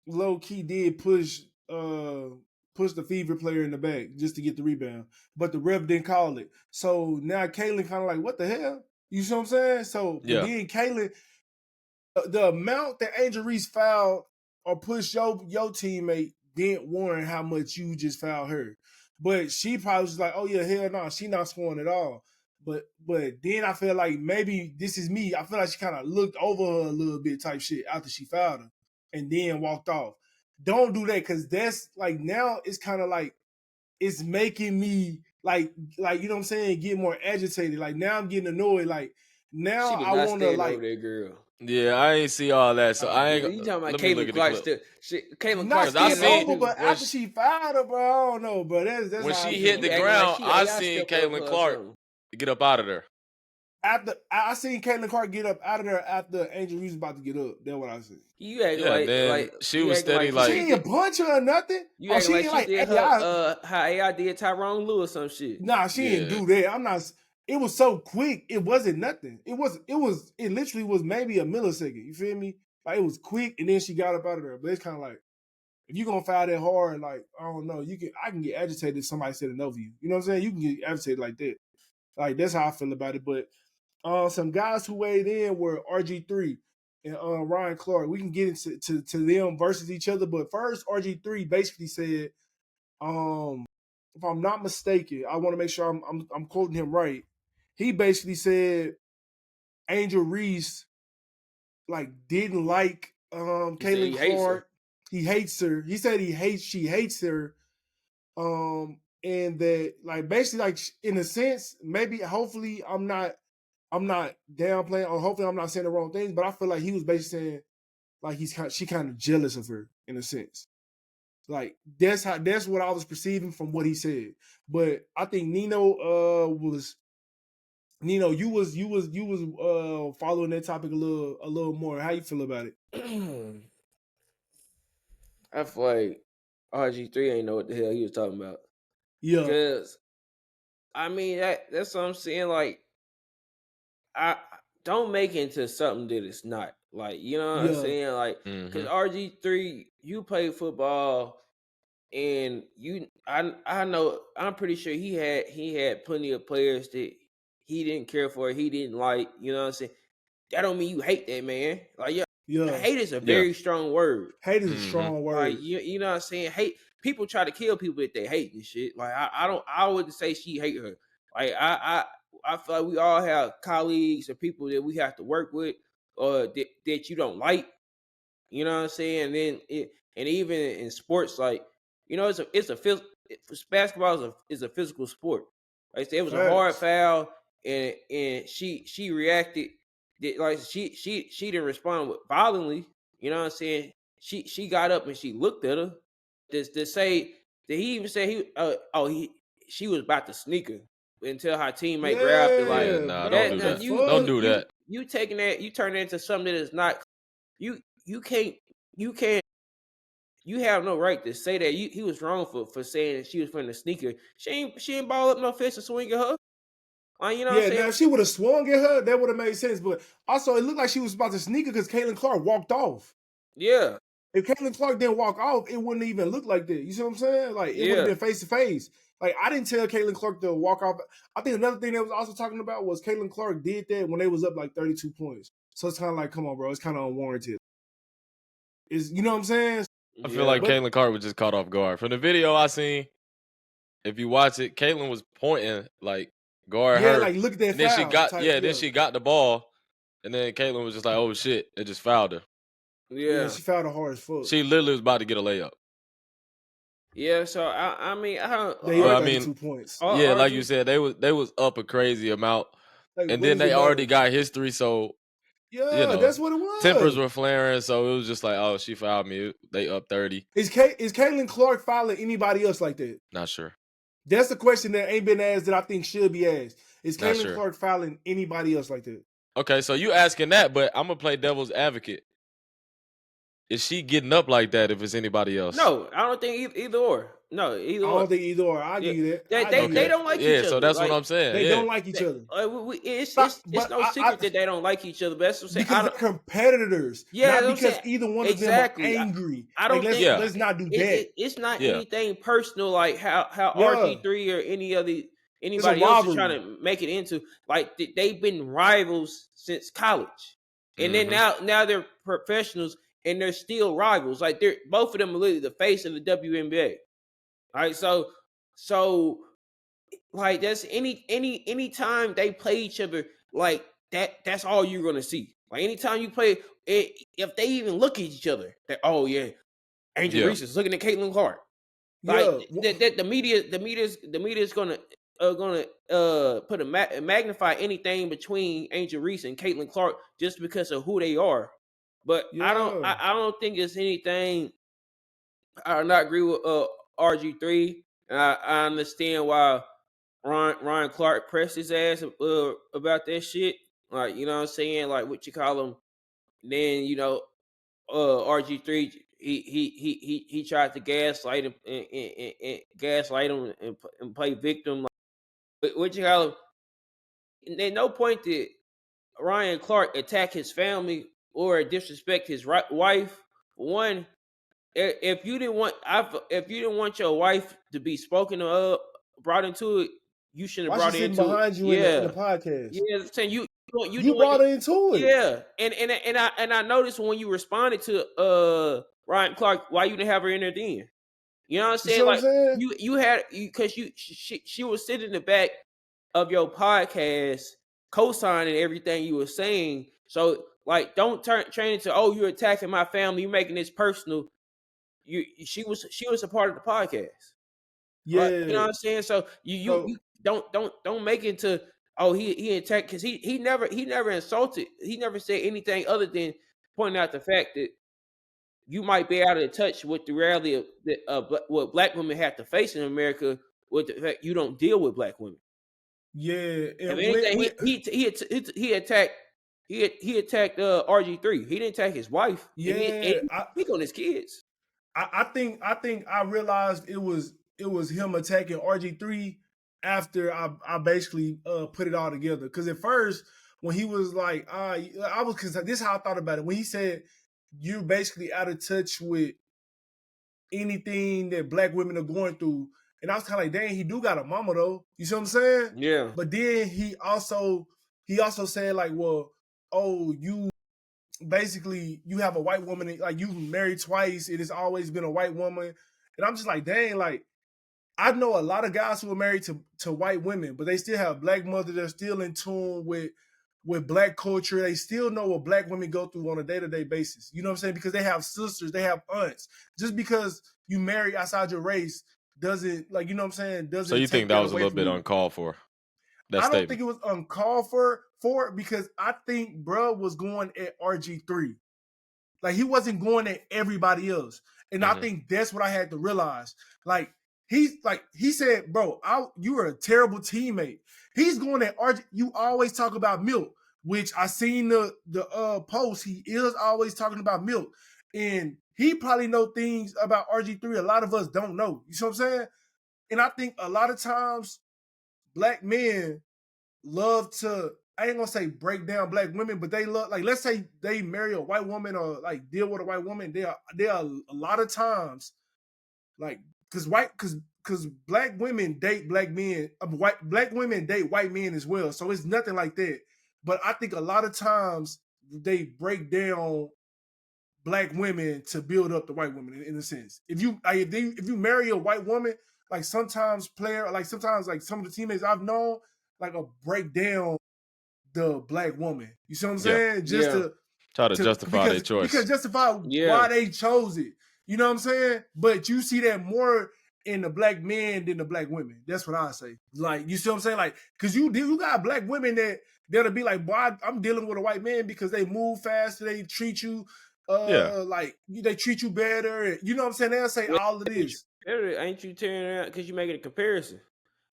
low key did push the Fever player in the back just to get the rebound, but the ref didn't call it. So now Caitlyn kind of like, what the hell? You see what I'm saying? So, but Yeah. then Caitlyn, the amount that Angel Reese fouled or pushed your teammate didn't warrant how much you just fouled her. But she probably was like, oh yeah, hell no, she not scoring at all. But then I feel like maybe this is me. I feel like she kind of looked over her a little bit type shit after she fouled her and then walked off. Don't do that because that's like now it's kind of like it's making me like you know what I'm saying, get more agitated. Like now I'm getting annoyed. Like now She did I not want to stand like over that girl. Yeah, I ain't see all that, so I ain't. You talking about Let me look Caitlin at the Clark clip. still? Caitlin not Clark Because I standing standing seen over over, people. but after she fouled her, bro, I don't know, but that's when how I she feel. hit the You acting like ground, she I AI seen stepped over her Caitlin or Clark something. get up out of there. After I seen Caitlin Clark get up out of there after Angel Reese about to get up. That's what I said. You acting Yeah, then like she you was acting steady like She like, ain't punch her or nothing. you Oh, acting she like ain't she like did AI. her how AI did Tyrone Lue or some shit. Nah, she didn't yeah, do that. I'm not. It was so quick. It wasn't nothing. It was. It literally was maybe a millisecond. You feel me? Like it was quick, and then she got up out of there. But it's kind of like if you gonna foul that hard, like I don't know, I can get agitated if somebody said it over you. You know what I'm saying? You can get agitated like that. Like that's how I feel about it. But some guys who weighed in were RG3 and Ryan Clark. We can get into to them versus each other. But first, RG3 basically said, if I'm not mistaken, I want to make sure I'm quoting him right. He basically said Angel Reese like didn't like He said Caitlin he hates her. Clark. He hates her. He said she hates her. And that like basically like in a sense, maybe hopefully I'm not downplaying or hopefully I'm not saying the wrong things, but I feel like he was basically saying like she kind of jealous of her in a sense. Like that's what I was perceiving from what he said. But I think Nino you was following that topic a little more. How you feel about it? I feel like RG3 ain't know what the hell he was talking about. Yeah, Cause I mean that's what I'm saying. Like I don't make it into something that it's not. Like, you know what I'm yeah, saying? Like, cause RG3, you play football and I know I'm pretty sure he had plenty of players that he didn't care for, he didn't like, you know what I'm saying? That don't mean you hate that man. Like, yeah, yeah. hate is a yeah, very strong word. Hate is a strong Like, word. you know what I'm saying? Hate, people try to kill people if they hate and shit. Like, I wouldn't say she hate her. Like, I feel like we all have colleagues or people that we have to work with or that you don't like. You know what I'm saying? And then and even in sports, like, you know, basketball is a physical sport. Like I said, it was a hard Facts. foul, and she reacted like she didn't respond with violently. You know what I'm saying? She got up and she looked at her. To say that he even said she was about to sneak her until her teammate grabbed her. Like yeah. Yeah, Nah, don't bro. that, do now The that. you Don't fuck? you do you that. you taking that, you turn it into something that is not. You can't you can't you have no right to say that he was wrong for saying that she was from the sneaker. She ain't ball up no fist to swing at her. Like, you know what I'm Yeah, saying? now if she would have swung at her, that would have made sense. But also, it looked like she was about to sneak her because Caitlin Clark walked off. Yeah, If Caitlin Clark didn't walk off, it wouldn't even look like that. You see what I'm saying? Like it would have yeah, been face to face. Like I didn't tell Caitlin Clark to walk off. I think another thing that was also talking about was Caitlin Clark did that when they was up like 32 points. So it's kind of like, come on, bro, it's kind of unwarranted. Is you know what I'm saying? I feel like yeah. But Caitlin Clark was just caught off guard. From the video I seen, if you watch it, Caitlin was pointing like guard yeah, her, like look at that and then foul type. then Yeah, she got the ball, and then Caitlin was just like, oh shit, it just fouled her. yeah, Yeah. she fouled her hard as fuck. She literally was about to get a layup. Yeah, so I mean, I don't. They Well, up I mean, 32 points. yeah, like you RG, said, they was up a crazy amount, Like, and what then does it they already matter? got history, so Yeah, that's what it tempers was. were flaring, so it was just like, oh, she fouled me. They up 30. Is Caitlin Clark fouling anybody else like that? Not sure. That's the question that ain't been asked that I think should be asked. Is Not Caitlin sure. Clark fouling anybody else like that? Okay, so you asking that, but I'm gonna play devil's advocate. Is she getting up like that if it's anybody else? no, I don't think either or. No, either I or. don't think either or. I Yeah, give you that. they I they, give you they Okay. that. don't like Yeah, each so other. that's what Like I'm saying. They Yeah. don't like each other. It's no secret that they don't like each other. But that's what I'm saying. Because they're competitors, Yeah, not that's what I'm because saying. either one of them are Exactly. angry. I Like don't think Yeah. let's not do that. it's not Yeah. anything personal like how Yeah, RG3 or it's a anybody else is trying rivalry. to make it into. Like they've been rivals since college, and then Mm-hmm. now they're professionals and they're still rivals. Like they're both of them are literally the face of the WNBA. All right, so like that's any time they play each other like that's all you're gonna see. Like anytime you play it, if they even look at each other, that oh yeah, Angel Yeah. Reese is looking at Caitlin Clark. Like Yeah, that the media's gonna put magnify anything between Angel Reese and Caitlin Clark just because of who they are. But yeah. I don't think it's anything. I not agree with RG3. And I understand why Ryan Clark pressed his ass about that shit. Like, you know what I'm saying? Like what you call him. Then, RG3 he tried to gaslight him and gaslight him and play victim. Like, what you call him? And at no point did Ryan Clark attack his family or disrespect his wife. For one, if you didn't want your wife to be spoken of, brought into it, you shouldn't Why have she brought her sitting into it. behind you in the Yeah, podcast? yeah. I'm saying you You doing brought her into it. yeah, and I noticed when you responded to Ryan Clark, why you didn't have her in there then? You know what I'm You see saying? what I'm Like saying? you had because she was sitting in the back of your podcast, co-signing everything you were saying. So like, don't train into oh you're attacking my family, you're making this personal. She was a part of the podcast. You know Yeah. what I'm saying? So you So don't make it to oh he attacked because he never insulted, he never said anything other than pointing out the fact that you might be out of touch with the reality of what black women have to face in America with the fact you don't deal with black women. yeah, If and anything, when he attacked he attacked RG3. He didn't attack his wife, and yeah, he speak on his kids. I think I realized it was him attacking RG3 after I basically put it all together. Because at first when he was like, I was because this is how I thought about it. When he said you're basically out of touch with anything that black women are going through, and I was kind of like, dang, he do got a mama though. You see what I'm saying? Yeah, But then he also said like, well, oh, you basically you have a white woman, like you married twice, it has always been a white woman. And I'm just like, dang, like I know a lot of guys who are married to white women, but they still have black mothers. They're still in tune with black culture. They still know what black women go through on a day-to-day basis. You know what I'm saying? Because they have sisters, they have aunts. Just because you marry outside your race doesn't, like, you know what I'm saying, So doesn't you think take that that was a away little from bit you. uncalled for, that I don't think statement? it was uncalled for it because I think bro was going at RG3. Like he wasn't going at everybody else. And I think that's what I had to realize. Like he said, bro, you are a terrible teammate. He's going at RG. You always talk about Milk, which I seen the post. He is always talking about Milk. And he probably know things about RG3 a lot of us don't know. You see what I'm saying? And I think a lot of times black men love to, I ain't gonna say break down black women, but they love, like, let's say they marry a white woman or like deal with a white woman. They are a lot of times like because black women date black men, black women date white men as well. So it's nothing like that. But I think a lot of times they break down black women to build up the white woman in a sense. If you marry a white woman, like sometimes sometimes like some of the teammates I've known, like a break down the black woman. You see what I'm Yeah. saying? Just yeah, Try to justify their choice. because justify yeah. why they chose it. You know what I'm saying? But you see that more in the black men than the black women. That's what I say. Like, you see what I'm saying? Like, cause you got black women that'll be like, boy, I'm dealing with a white man because they move faster, they treat you like they treat you better. You know what I'm saying? They'll say all of this. Ain't you tearing out because you making a comparison?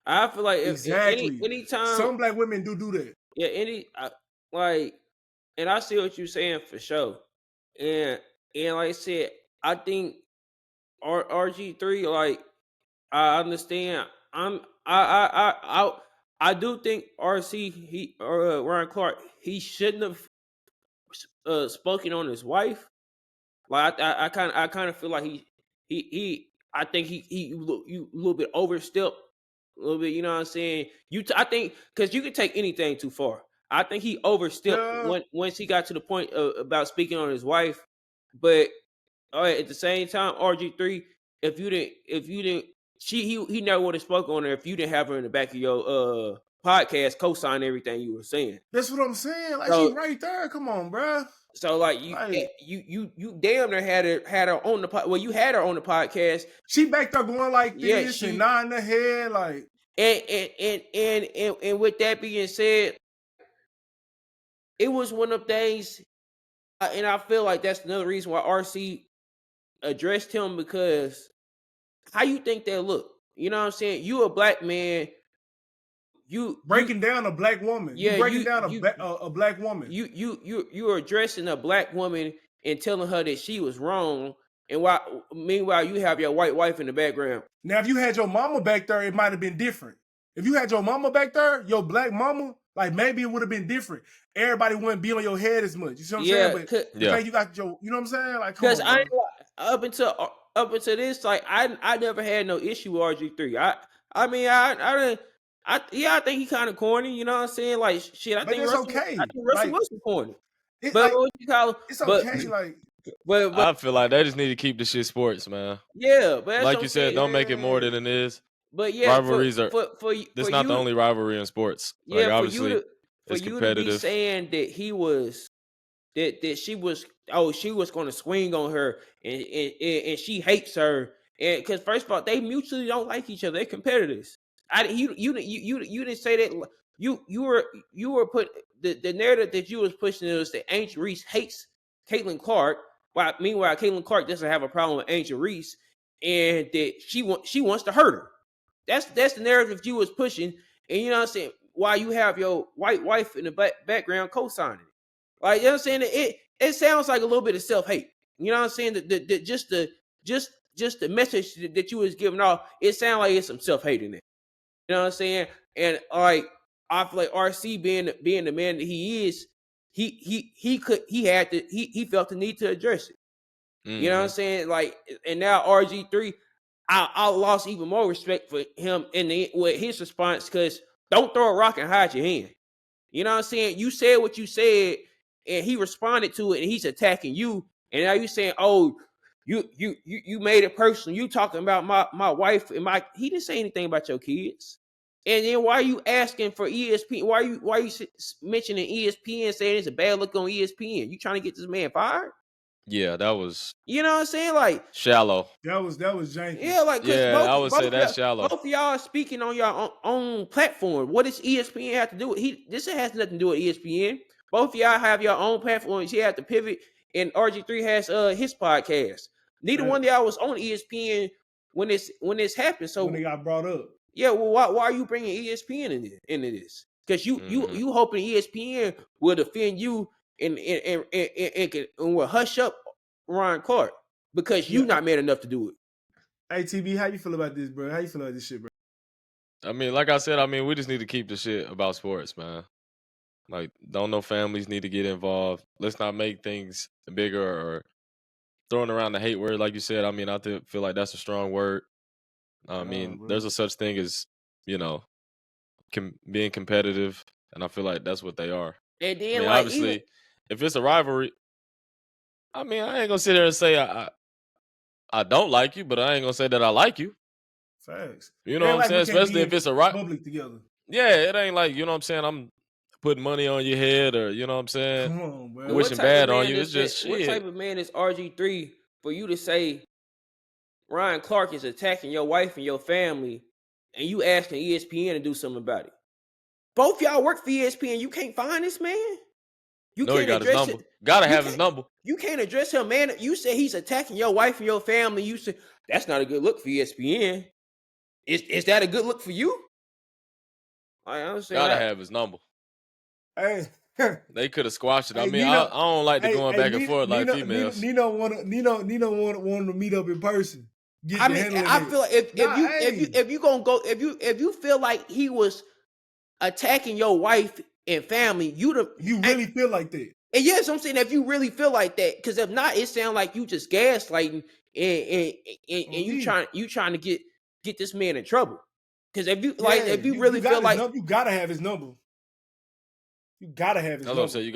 I feel like Exactly. anytime Some black women do that. Yeah, like, and I see what you're saying for sure. And like I said, I think RG3, like, I understand. I do think Ryan Clark, he shouldn't have spoken on his wife. Like, I kind of feel like I think he you a little bit overstepped a little bit. You know what I'm saying? I think because you can take anything too far. I think he overstepped Yeah. once he got to the point about speaking on his wife. But at the same time, RG3, if you didn't, he never would have spoken on her if you didn't have her in the back of your podcast co-sign everything you were saying. That's what I'm saying. Like, So she right there. Come on, bro. So like you damn near had her on the well, you had her on the podcast. She back there going like Yeah, this and nodding her head like. And with that being said, it was one of things, and I feel like that's another reason why RC addressed him, because how you think they look? You know what I'm saying? You a black man. You breaking down a black woman. Yeah, you breaking down a black woman. You are addressing a black woman and telling her that she was wrong, and meanwhile you have your white wife in the background. Now, if you had your mama back there, it might have been different. If you had your mama back there, your black mama, like, maybe it would have been different. Everybody wouldn't be on your head as much. You see what I'm saying? But the fact you got you know what I'm saying? Like, because up until this, like, I never had no issue with RG3. I think he kind of corny. You know what I'm saying? Like, shit, I think Russell Wilson corny. But what you call? It's okay. Like, but I feel like they just need to keep the shit sports, man. Yeah, but like you said, don't make it more than it is. But yeah, rivalries are. This is not the only rivalry in sports. Yeah, like, obviously, for you to be saying that he was that she was going to swing on her and she hates her, and because first of all they mutually don't like each other, they're competitors. You didn't say that. You were put the narrative that you was pushing is that Angel Reese hates Caitlin Clark, while meanwhile Caitlin Clark doesn't have a problem with Angel Reese, and that she wants to hurt her. That's the narrative you was pushing, and you know what I'm saying. Why you have your white wife in the background co-signing it. Like, you know what I'm saying? It sounds like a little bit of self-hate. You know what I'm saying? Just the message that you was giving off, it sounds like it's some self-hate in it. You know what I'm saying? And like, I feel like RC being the man that he is, he felt the need to address it. Mm-hmm. You know what I'm saying? Like, and now RG3, I lost even more respect for him with his response, because don't throw a rock and hide your hand. You know what I'm saying? You said what you said, and he responded to it, and he's attacking you. And now you saying, "Oh, you made it personal. You talking about my wife and my." He didn't say anything about your kids. And then why are you asking for ESPN? Why are you mentioning ESPN, saying it's a bad look on ESPN? You trying to get this man fired? Yeah, that was. You know what I'm saying? Like, shallow. That was janky. Yeah, like, I would say that's shallow. Both of y'all are speaking on your own platform. What does ESPN have to do with? This has nothing to do with ESPN. Both of y'all have your own platforms. You have to pivot, and RG3 has his podcast. Neither one of y'all was on ESPN when this happened. So when they got brought up. Yeah, well, why are you bringing ESPN into this? Because you hoping ESPN will defend you and will hush up Ryan Clark because you not man enough to do it. Hey, TB, how you feel about this, bro? How you feel about this shit, bro? I mean, like I said, we just need to keep the shit about sports, man. Like, don't no families need to get involved. Let's not make things bigger or throwing around the hate word, like you said. I mean, I feel like that's a strong word. I mean, there's a such thing as, being competitive, and I feel like that's what they are. And then, obviously, if it's a rivalry, I mean, I ain't gonna sit there and say I don't like you, but I ain't gonna say that I like you. Facts. You know what I'm saying? Especially if it's a public together. Yeah, it ain't like, you know what I'm saying, I'm putting money on your head, or you know what I'm saying, come on, bro. Wishing bad on you. It's just shit. What type of man is RG3 for you to say Ryan Clark is attacking your wife and your family, and you asking ESPN to do something about it. Both y'all work for ESPN. You can't find this man. You No, he can't got his address number. it. Gotta You have his can't- number. You can't address him, man. You say he's attacking your wife and your family. You say that's not a good look for ESPN. Is that a good look for you? I understand. Gotta have his number. Hey, They could have squashed it. I Hey, mean, Nino- I don't like to going back and forth like females. Nino want to meet up in person. I mean, I feel like if you gonna go if you feel like he was attacking your wife and family, you really feel like that. And yes, I'm saying if you really feel like that, because if not, it sounds like you just gaslighting and you trying to get this man in trouble. Because if you if you really feel like you gotta have his number. You gotta have his number. So you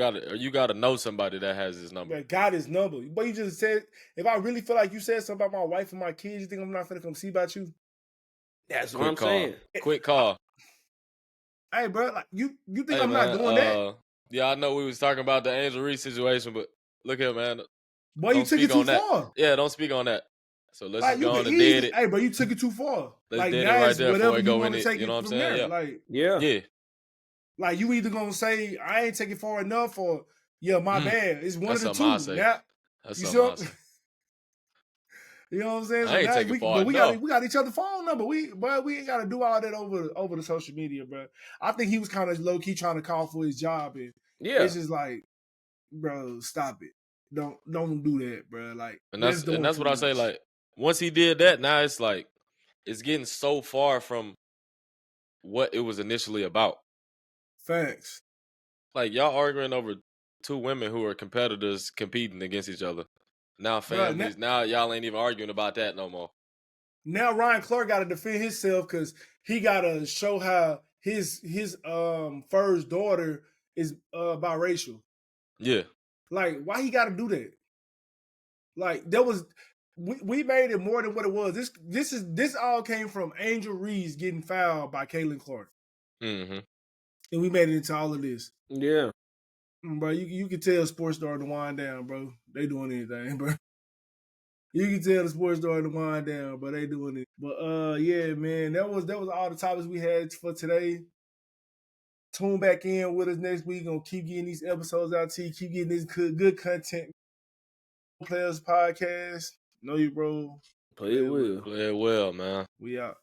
gotta know somebody that has his number. That got his number. But you just said, if I really feel like you said something about my wife and my kids, you think I'm not finna come see about you? That's what I'm saying. Quick call. Hey, bro, like you think I'm not doing that? Yeah, I know we was talking about the Angel Reese situation, but look here, man. Boy, you took it too far. Yeah, don't speak on that. So let's just go on and dead it. Hey, bro, you took it too far. Let's dead it right there before we go in it. You know what I'm saying? Yeah. Like you either gonna say I ain't taking far enough, or my bad. It's one of the two. That's something I say. You know what I'm saying? I ain't taking far enough. We got each other's phone number. We ain't got to do all that over the social media, bro. I think he was kind of low key trying to call for his job, and it's just like, bro, stop it. Don't do that, bro. Like, and that's what I say. Like, once he did that, now it's like it's getting so far from what it was initially about. Facts. Like y'all arguing over two women who are competitors competing against each other. Now families. Now y'all ain't even arguing about that no more. Now Ryan Clark got to defend himself because he got to show how his first daughter is biracial. Yeah. Like, why he got to do that? Like, we made it more than what it was. This all came from Angel Reese getting fouled by Caitlin Clark. Mm-hmm. And we made it into all of this. Yeah. Bro, you can tell sports starting to wind down, bro. They doing anything, bro. You can tell the sports starting to wind down, but they doing it. But yeah, man, that was all the topics we had for today. Tune back in with us next week. Gonna keep getting these episodes out to you. Keep getting this good content. Players Podcast. Know you, bro. Play it well. Play it well, man. We out.